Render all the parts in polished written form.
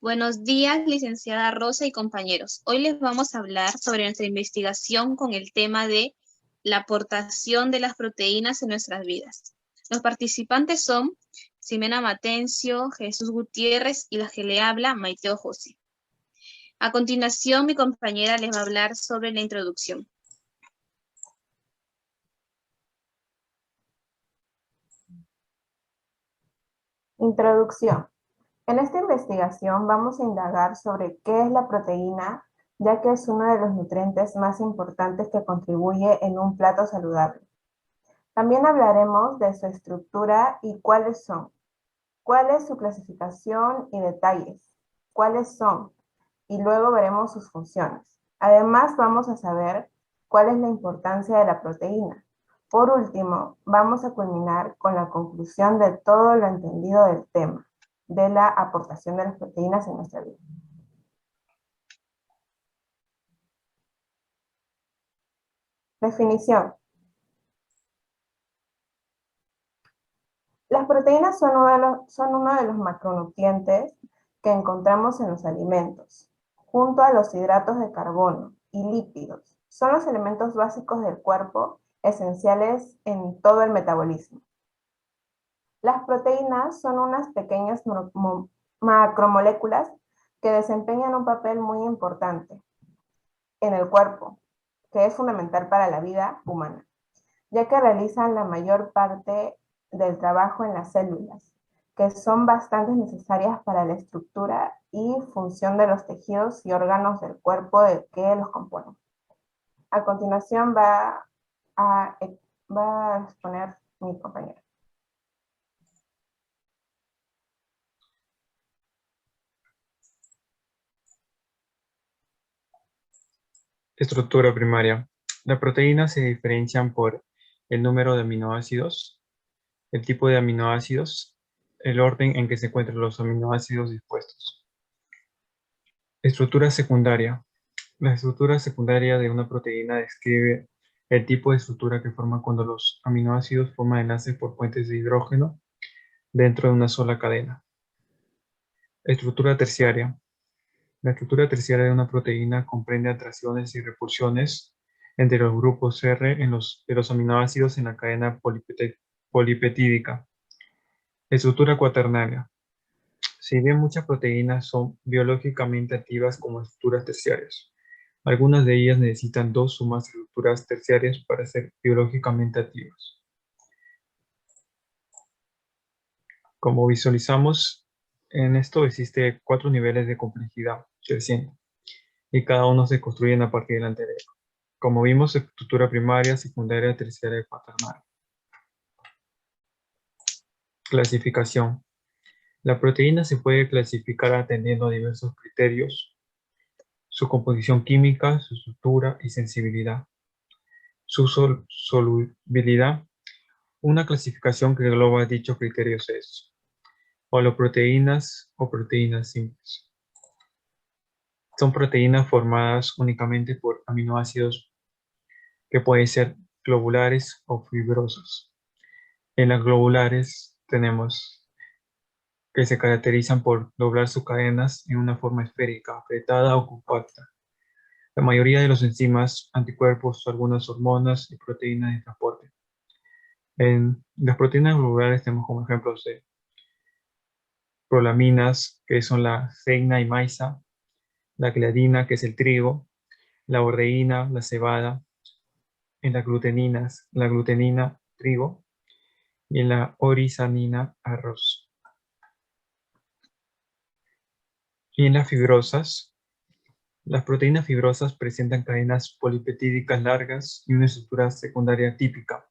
Buenos días, licenciada Rosa y compañeros. Hoy les vamos a hablar sobre nuestra investigación con el tema de la aportación de las proteínas en nuestras vidas. Los participantes son Ximena Matencio, Jesús Gutiérrez y la que le habla, Maiteo José. A continuación, mi compañera les va a hablar sobre la introducción. Introducción. En esta investigación vamos a indagar sobre qué es la proteína, ya que es uno de los nutrientes más importantes que contribuye en un plato saludable. También hablaremos de su estructura y cuáles son, cuál es su clasificación y detalles, cuáles son, y luego veremos sus funciones. Además, vamos a saber cuál es la importancia de la proteína. Por último, vamos a culminar con la conclusión de todo lo entendido del tema, de la aportación de las proteínas en nuestra vida. Definición. Las proteínas son uno de los macronutrientes que encontramos en los alimentos, junto a los hidratos de carbono y lípidos. Son los elementos básicos del cuerpo, esenciales en todo el metabolismo. Las proteínas son unas pequeñas macromoléculas que desempeñan un papel muy importante en el cuerpo, que es fundamental para la vida humana, ya que realizan la mayor parte del trabajo en las células, que son bastante necesarias para la estructura y función de los tejidos y órganos del cuerpo que los componen. A continuación va a exponer mi compañera. Estructura primaria. Las proteínas se diferencian por el número de aminoácidos, el tipo de aminoácidos, el orden en que se encuentran los aminoácidos dispuestos. Estructura secundaria. La estructura secundaria de una proteína describe el tipo de estructura que forma cuando los aminoácidos forman enlaces por puentes de hidrógeno dentro de una sola cadena. Estructura terciaria. La estructura terciaria de una proteína comprende atracciones y repulsiones entre los grupos R de los aminoácidos en la cadena polipeptídica. Estructura cuaternaria. Si bien muchas proteínas son biológicamente activas como estructuras terciarias, algunas de ellas necesitan dos o más estructuras terciarias para ser biológicamente activas. Como visualizamos, en esto existe 4 niveles de complejidad creciente, y cada uno se construye a partir del anterior. Como vimos, estructura primaria, secundaria, terciaria y cuaternaria. Clasificación. La proteína se puede clasificar atendiendo a diversos criterios: su composición química, su estructura y sensibilidad. Su solubilidad. Una clasificación que engloba dichos criterios es holoproteínas o proteínas simples. Son proteínas formadas únicamente por aminoácidos que pueden ser globulares o fibrosas. En las globulares tenemos que se caracterizan por doblar sus cadenas en una forma esférica, apretada o compacta. La mayoría de los enzimas, anticuerpos, algunas hormonas y proteínas de transporte. En las proteínas globulares tenemos como ejemplos de prolaminas, que son la ceina y maíza, la gliadina, que es el trigo, la borreína, la cebada, en las gluteninas, la glutenina, trigo, y en la orisanina, arroz. Y en las fibrosas, las proteínas fibrosas presentan cadenas polipeptídicas largas y una estructura secundaria típica.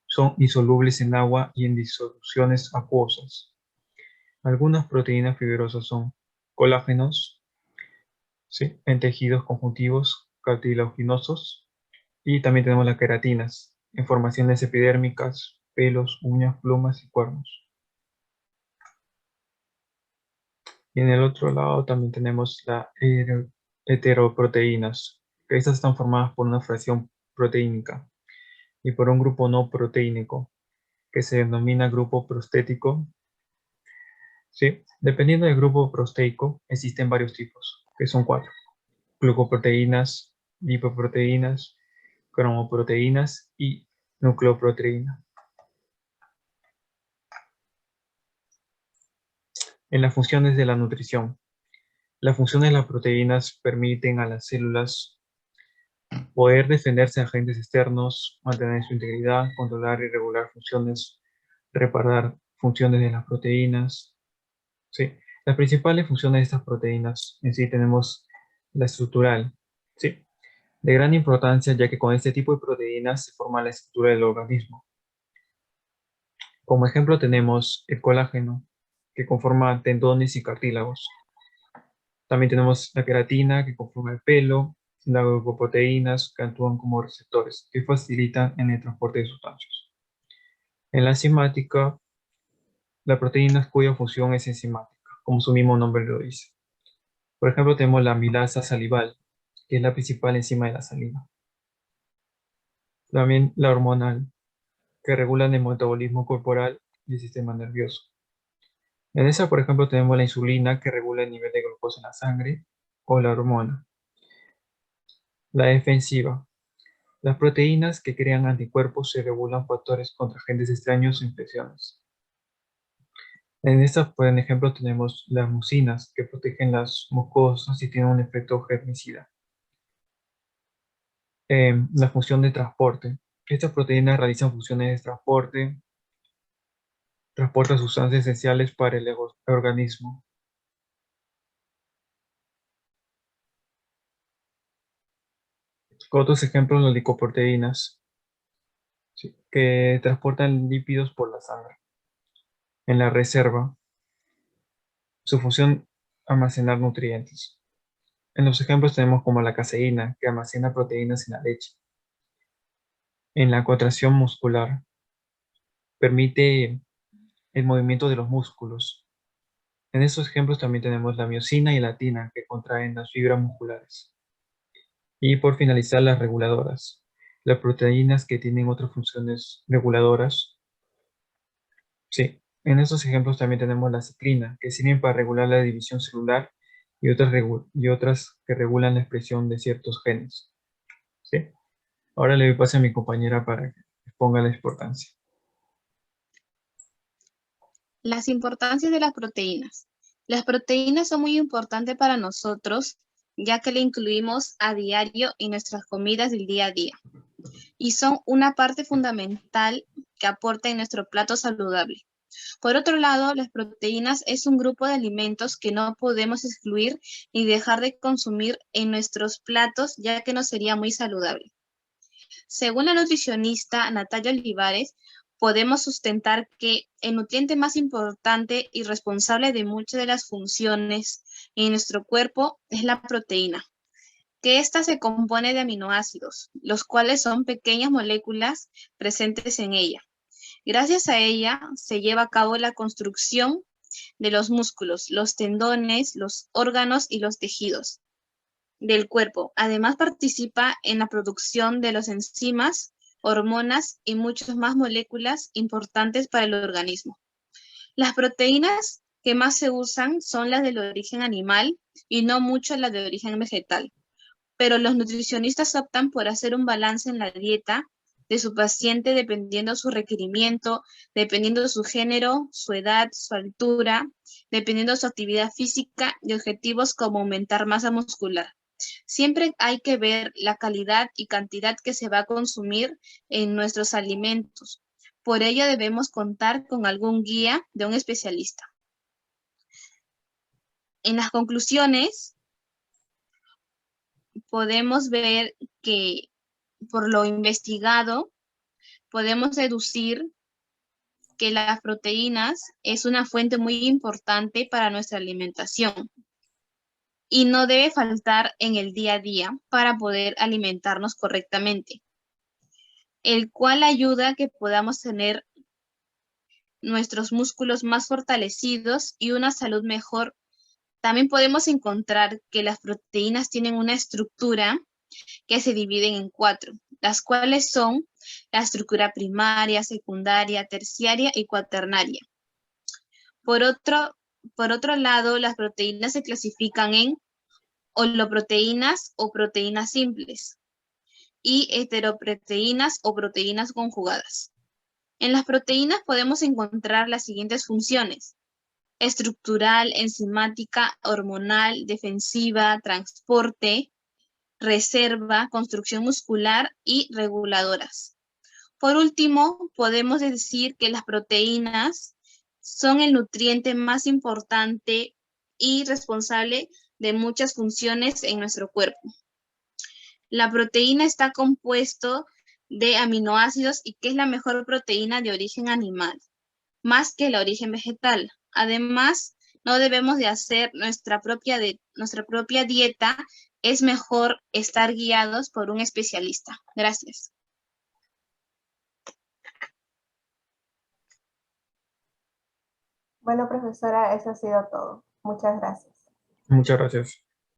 Son insolubles en agua y en disoluciones acuosas. Algunas proteínas fibrosas son colágenos, ¿sí?, en tejidos conjuntivos cartilaginosos, y también tenemos las queratinas en formaciones epidérmicas, pelos, uñas, plumas y cuernos. Y en el otro lado también tenemos las heteroproteínas, que estas están formadas por una fracción proteínica y por un grupo no proteínico, que se denomina grupo prostético, ¿sí? Dependiendo del grupo proteico, existen varios tipos, que son 4. Glucoproteínas, lipoproteínas, cromoproteínas y nucleoproteína. En las funciones de la nutrición. Las funciones de las proteínas permiten a las células poder defenderse de agentes externos, mantener su integridad, controlar y regular funciones, reparar funciones de las proteínas. ¿Sí? Las principales funciones de estas proteínas en sí tenemos la estructural, ¿sí? De gran importancia ya que con este tipo de proteínas se forma la estructura del organismo. Como ejemplo tenemos el colágeno, que conforma tendones y cartílagos. También tenemos la queratina, que conforma el pelo, las glucoproteínas, que actúan como receptores, que facilitan en el transporte de sustancias. En la enzimática, la proteína cuya función es enzimática, como su mismo nombre lo dice. Por ejemplo, tenemos la amilasa salival, que es la principal enzima de la saliva. También la hormonal, que regula el metabolismo corporal y el sistema nervioso. En esa, por ejemplo, tenemos la insulina, que regula el nivel de glucosa en la sangre, o la hormona. La defensiva. Las proteínas que crean anticuerpos se regulan factores contra agentes extraños e infecciones. En estas, por ejemplo, tenemos las mucinas, que protegen las mucosas y tienen un efecto germicida. La función de transporte. Estas proteínas realizan funciones de transporte, transportan sustancias esenciales para el organismo. Otros ejemplos, las lipoproteínas, ¿sí? Que transportan lípidos por la sangre. En la reserva, su función, almacenar nutrientes. En los ejemplos tenemos como la caseína, que almacena proteínas en la leche. En la contracción muscular, permite el movimiento de los músculos. En estos ejemplos también tenemos la miosina y la tina, que contraen las fibras musculares. Y por finalizar, las reguladoras. Las proteínas que tienen otras funciones reguladoras. Sí, en estos ejemplos también tenemos la ciclina, que sirven para regular la división celular y otras que regulan la expresión de ciertos genes. ¿Sí? Ahora le doy pase a mi compañera para que exponga la importancia. Las importancias de las proteínas. Las proteínas son muy importantes para nosotros, ya que le incluimos a diario en nuestras comidas del día a día. Y son una parte fundamental que aporta en nuestro plato saludable. Por otro lado, las proteínas es un grupo de alimentos que no podemos excluir ni dejar de consumir en nuestros platos, ya que no sería muy saludable. Según la nutricionista Natalia Olivares, podemos sustentar que el nutriente más importante y responsable de muchas de las funciones en nuestro cuerpo es la proteína, que ésta se compone de aminoácidos, los cuales son pequeñas moléculas presentes en ella. Gracias a ella se lleva a cabo la construcción de los músculos, los tendones, los órganos y los tejidos del cuerpo. Además participa en la producción de las enzimas, hormonas y muchas más moléculas importantes para el organismo. Las proteínas que más se usan son las del origen animal y no mucho las de origen vegetal. Pero los nutricionistas optan por hacer un balance en la dieta de su paciente dependiendo su requerimiento, dependiendo de su género, su edad, su altura, dependiendo de su actividad física y objetivos como aumentar masa muscular. Siempre hay que ver la calidad y cantidad que se va a consumir en nuestros alimentos. Por ello debemos contar con algún guía de un especialista. En las conclusiones, podemos ver que por lo investigado, podemos deducir que las proteínas es una fuente muy importante para nuestra alimentación y no debe faltar en el día a día para poder alimentarnos correctamente, el cual ayuda a que podamos tener nuestros músculos más fortalecidos y una salud mejor. También podemos encontrar que las proteínas tienen una estructura que se dividen en 4, las cuales son la estructura primaria, secundaria, terciaria y cuaternaria. Por otro Por otro lado, las proteínas se clasifican en holoproteínas o proteínas simples y heteroproteínas o proteínas conjugadas. En las proteínas podemos encontrar las siguientes funciones: estructural, enzimática, hormonal, defensiva, transporte, reserva, construcción muscular y reguladoras. Por último, podemos decir que las proteínas son el nutriente más importante y responsable de muchas funciones en nuestro cuerpo. La proteína está compuesto de aminoácidos y que es la mejor proteína de origen animal, más que el origen vegetal. Además, no debemos de hacer nuestra propia dieta. Es mejor estar guiados por un especialista. Gracias. Bueno, profesora, eso ha sido todo. Muchas gracias. Muchas gracias.